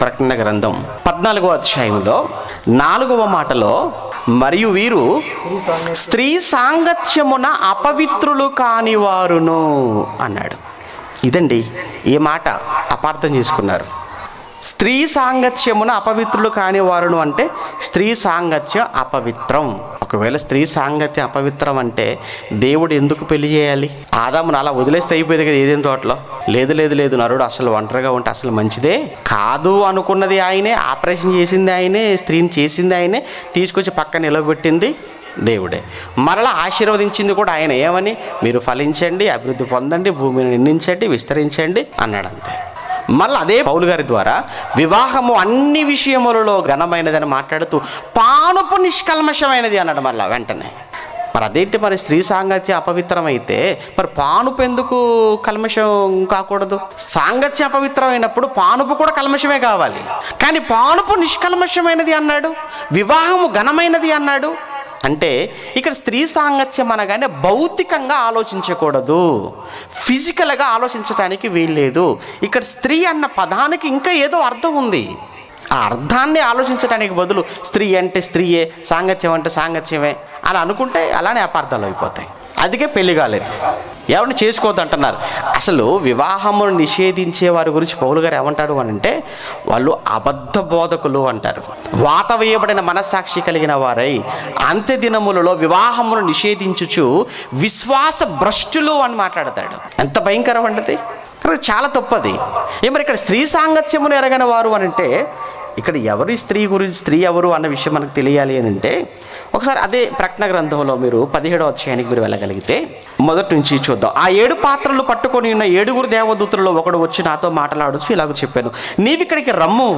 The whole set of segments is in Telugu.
ప్రకటన గ్రంథం 14వ అధ్యాయంలో 4వ మాటలో, మరియు వీరు స్త్రీ సాంగత్యమున అపవిత్రులు కానివారును అన్నాడు. ఇదండి ఈ మాట అపార్థం చేసుకున్నారు. స్త్రీ సాంగత్యమున అపవిత్రులు కానివారును అంటే స్త్రీ సాంగత్యం అపవిత్రం. ఒకవేళ స్త్రీ సాంగత్యం అపవిత్రం అంటే దేవుడు ఎందుకు పెళ్లి చేయాలి? ఆదామును అలా వదిలేస్తే అయిపోయేది కదా ఏదేం తోటలో. లేదు లేదు లేదు, నరుడు అసలు ఒంటరిగా ఉంటే అసలు మంచిదే కాదు అనుకున్నది ఆయనే, ఆపరేషన్ చేసింది ఆయనే, స్త్రీని చేసింది ఆయనే, తీసుకొచ్చి పక్కన నిలబెట్టింది దేవుడే, మరలా ఆశీర్వదించింది కూడా ఆయన. ఏమని? మీరు ఫలించండి, అభివృద్ధి పొందండి, భూమిని నిండించండి, విస్తరించండి అన్నాడు. అంతే. మళ్ళీ అదే పౌలు గారి ద్వారా వివాహము అన్ని విషయములలో ఘనమైనదని మాట్లాడుతూ పానుపు నిష్కల్మషమైనది అన్నాడు. మళ్ళీ వెంటనే మరి అదేంటి? మరి స్త్రీ సాంగత్యం అపవిత్రమైతే మరి పానుపు ఎందుకు కల్మషం కాకూడదు? సాంగత్యం అపవిత్రమైనప్పుడు పానుపు కూడా కల్మషమే కావాలి. కానీ పానుపు నిష్కల్మషమైనది అన్నాడు, వివాహము ఘనమైనది అన్నాడు. అంటే ఇక్కడ స్త్రీ సాంగత్యం అనగానే భౌతికంగా ఆలోచించకూడదు, ఫిజికల్గా ఆలోచించడానికి వీల్లేదు. ఇక్కడ స్త్రీ అన్న పదానికి ఇంకా ఏదో అర్థం ఉంది. ఆ అర్థాన్ని ఆలోచించడానికి బదులు స్త్రీ అంటే స్త్రీయే, సాంగత్యం అంటే సాంగత్యమే అలా అనుకుంటే అలానే అపార్థాలు అయిపోతాయి. అందుకే పెళ్లి కాలేదు, ఎవరిని చేసుకోవద్దు అంటున్నారు. అసలు వివాహమును నిషేధించే వారి గురించి పౌలు గారు ఏమంటాడు అని అంటే, వాళ్ళు అబద్ధ బోధకులు అంటారు. వాత వేయబడిన మనస్సాక్షి కలిగిన వారై అంత్య దినములలో వివాహమును నిషేధించుచు విశ్వాస భ్రష్టులు అని మాట్లాడతాడు. ఎంత భయంకరం అంటది! చాలా తప్పది. మరి ఇక్కడ స్త్రీ సాంగత్యమును ఎరగని వారు అని అంటే ఇక్కడ ఎవరి స్త్రీ గురించి, స్త్రీ ఎవరు అన్న విషయం మనకు తెలియాలి అని అంటే ఒకసారి అదే ప్రకటన గ్రంథంలో మీరు 17వ అధ్యాయానికి మీరు వెళ్ళగలిగితే మొదటి నుంచి చూద్దాం. ఆ 7 పాత్రలు పట్టుకొని ఉన్న 7 దేవదూతలలో ఒకడు వచ్చి నాతో మాట్లాడుచు ఇలాగ చెప్పాను, నీవిక్కడికి రమ్ము,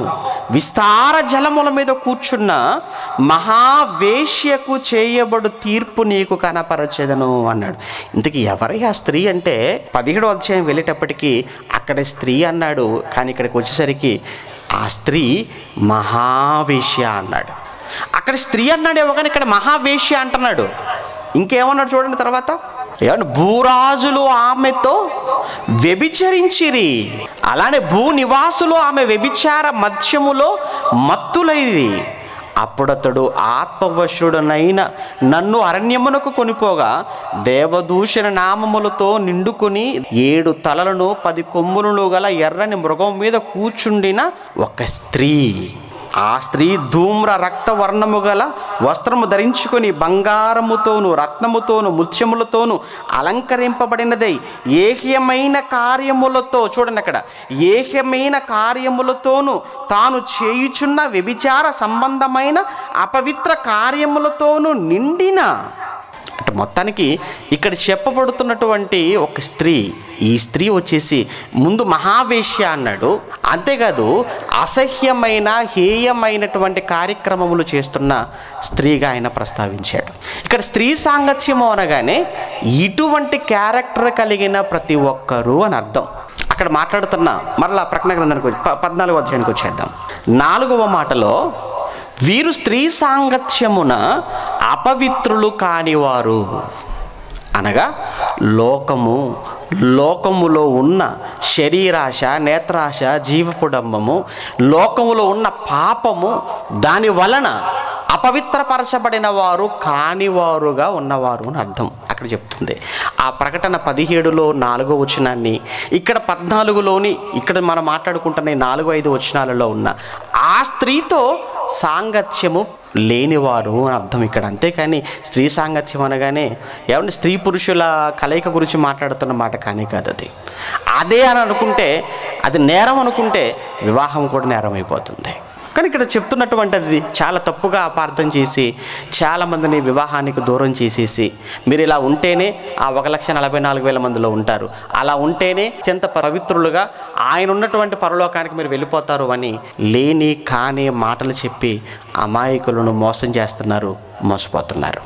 విస్తార జలముల మీద కూర్చున్న మహావేశ్యకు చేయబడు తీర్పు నీకు కనపరచెదను అన్నాడు. ఇంతకీ ఎవరి ఆ స్త్రీ అంటే 17వ అధ్యాయం వెళ్ళేటప్పటికీ అక్కడ స్త్రీ అన్నాడు, కానీ ఇక్కడికి వచ్చేసరికి ఆ స్త్రీ మహావేశ్య అన్నాడు. అక్కడ స్త్రీ అన్నాడేమో కానీ ఇక్కడ మహావేశ్య అంటున్నాడు. ఇంకేమన్నాడు చూడండి తర్వాత, ఏమన్నా భూరాజులు ఆమెతో వ్యభిచరించిరి, అలానే భూనివాసులు ఆమె వ్యభిచార మధ్యములో మత్తులైరి. అప్పుడతడు ఆత్మవశుడనైన నన్ను అరణ్యమునకు కొనిపోగా దేవదూషణ నామములతో నిండుకొని 7 తలలను 10 కొమ్ములను గల ఎర్రని మృగం మీద కూర్చుండిన ఒక స్త్రీ. ఆ స్త్రీ ధూమ్ర రక్త వర్ణము గల వస్త్రము ధరించుకొని బంగారముతోను రత్నముతోను ముత్యములతోను అలంకరింపబడినదై ఏహ్యమైన కార్యములతో, చూడండి అక్కడ, ఏహ్యమైన కార్యములతోను తాను చేయుచున్న వ్యభిచార సంబంధమైన అపవిత్ర కార్యములతోను నిండిన. అంటే మొత్తానికి ఇక్కడ చెప్పబడుతున్నటువంటి ఒక స్త్రీ, ఈ స్త్రీ వచ్చేసి ముందు మహావేశ్య అన్నాడు. అంతేకాదు అసహ్యమైన హేయమైనటువంటి కార్యక్రమములు చేస్తున్న స్త్రీగా ఆయన ప్రస్తావించాడు. ఇక్కడ స్త్రీ సాంగత్యము అనగానే ఇటువంటి క్యారెక్టర్ కలిగిన ప్రతి ఒక్కరూ అని అర్థం. అక్కడ మాట్లాడుతున్న మరలా ప్రకటన గ్రంథానికి 14వ అధ్యాయానికి వచ్చేద్దాం. 4వ మాటలో వీరు స్త్రీ సాంగత్యమున అపవిత్రులు కానివారు అనగా లోకములో ఉన్న శరీరాశ, నేత్రాశ, జీవపుడంబము, లోకములో ఉన్న పాపము, దాని వలన అపవిత్రపరచబడిన వారు కానివారుగా ఉన్నవారు అని అర్థం అక్కడ చెప్తుంది. ఆ ప్రకటన 17లో 4వ వచనాన్ని, ఇక్కడ 14లోని, ఇక్కడ మనం మాట్లాడుకుంటున్న 4-5 వచనాలలో ఉన్న ఆ స్త్రీతో సాంగత్యము లేనివారు అని అర్థం ఇక్కడ. అంతేకాని స్త్రీ సాంగత్యం అనగానే ఏమంటే స్త్రీ పురుషుల కలయిక గురించి మాట్లాడుతున్న మాట కానీ కాదు అది. అదే అని అనుకుంటే, అది నేరం అనుకుంటే వివాహం కూడా నేరం అయిపోతుంది. కానీ ఇక్కడ చెప్తున్నటువంటిది చాలా తప్పుగా అపార్థం చేసి చాలామందిని వివాహానికి దూరం చేసేసి, మీరు ఇలా ఉంటేనే ఆ 1,44,000 మందిలో ఉంటారు, అలా ఉంటేనే అత్యంత పవిత్రులుగా ఆయన ఉన్నటువంటి పరలోకానికి మీరు వెళ్ళిపోతారు అని లేని కాని మాటలు చెప్పి అమాయకులను మోసం చేస్తున్నారు, మోసపోతున్నారు.